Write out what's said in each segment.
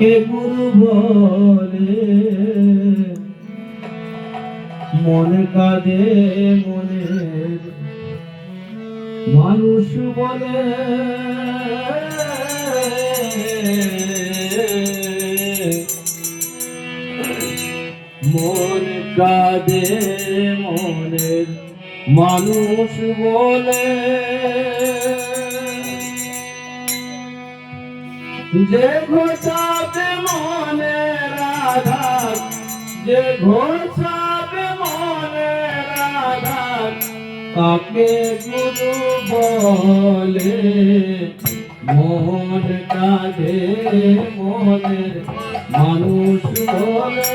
কে গুরু বলে মনে কাঁদে মনের মানুষ বলে মন কাঁদে মনের মানুষ বলে যে ঘোষাবে মনের আঘাত যে ঘোষাবে মনের আঘাত তাকে গুরু বলে মন কাঁদে মনের মানুষ বলে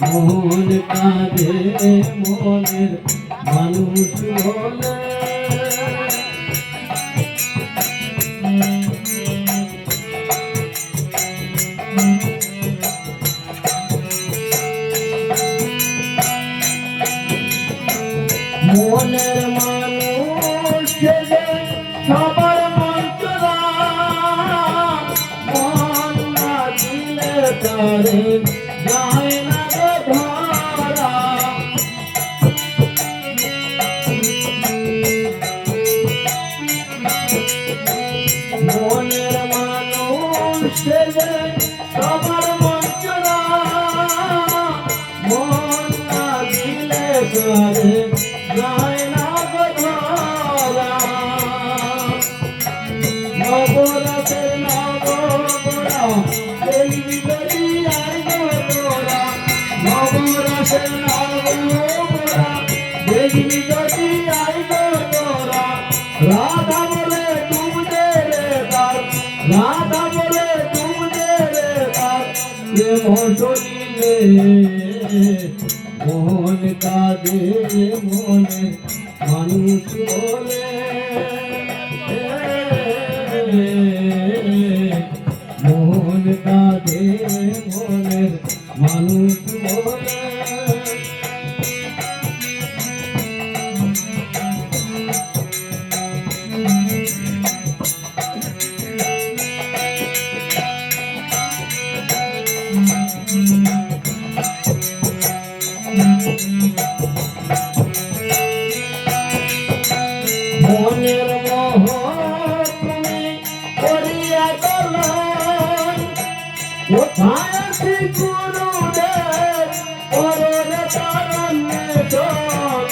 মন কাঁদে মনের মানুষ বলে মনের মানুষ সবার মন্ত্রা মন না দিলে তারে যায় না ধরা মনের মানুষ সবার মন্ত্রা মন না দিলে তারে রাধা বলে তুম দে রে তার রাধা বলে তুম দে রে তার ये মশলিলে মন কাঁদে মনে মানুষ বলে মন কাঁদে মনের মানুষ বলে মনের মোহ তুমি করিয়া গলন কোথায় আছি গুরুদেব পরে তারণ্যজন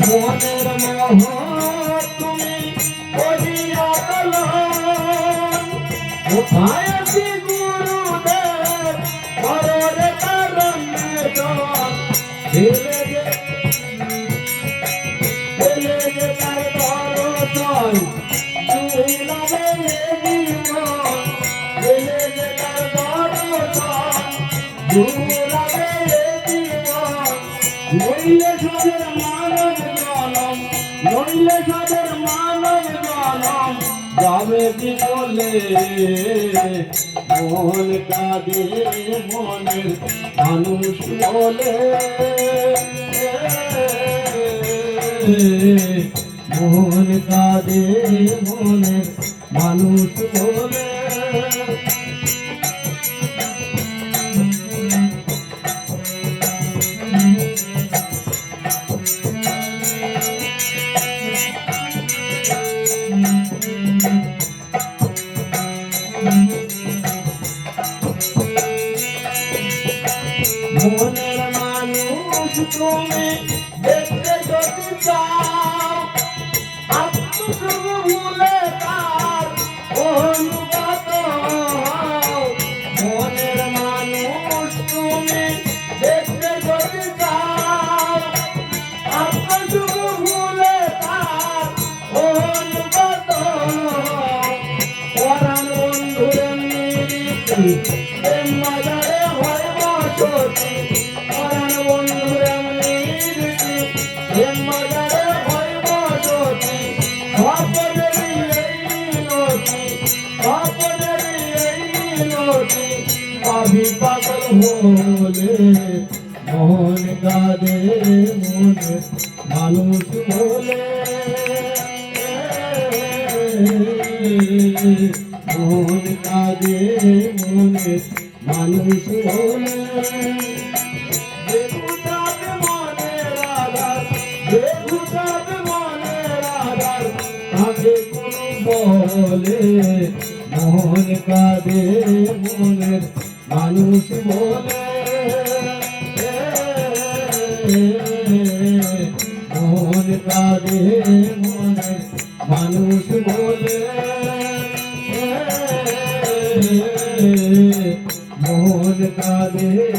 মনের মোহ তুমি করিয়া গলন কোথায় আছি গুরুদেব পরে তারণ্যজন ফেলে যে তার দরজন দুলাবে জীবন ফেলে যে তার দরজন দুলাবে জীবন নইলে সাদের মানব জনম নইলে সাদের মানব জনম যাবে কি বলে মন কাঁদে মনের মানুষ বলে মন কাঁদে মনের মানুষ বলে মনের মানুষ তুমি দেখতে যদি চাও আত্মসুখ ভুলে তার অনুগত হও মনের মানুষ তুমি দেখতে যদি চাও আত্মসুখ ভুলে তার অনুগত হও পরাণ বন্ধুরে নিরিতি মাজারে হয় বসতি পরাণ বন্ধুরে নিরিতি মাজারে হয় বসতি অপদেরই এই মিনতি অপদেরই এই মিনতি অভিপা পাগল হলে মন কাঁদে মনে মানুষ বলে মন কাঁদে মনে মানুষ বলে বেগুজাবে মনের আধার বেগুজাবে মনের আধার কাঁদে কোনো বলে মন কাঁদে মনের মানুষ বলে মন কাঁদে মনের মানুষ বলে মন কাঁদে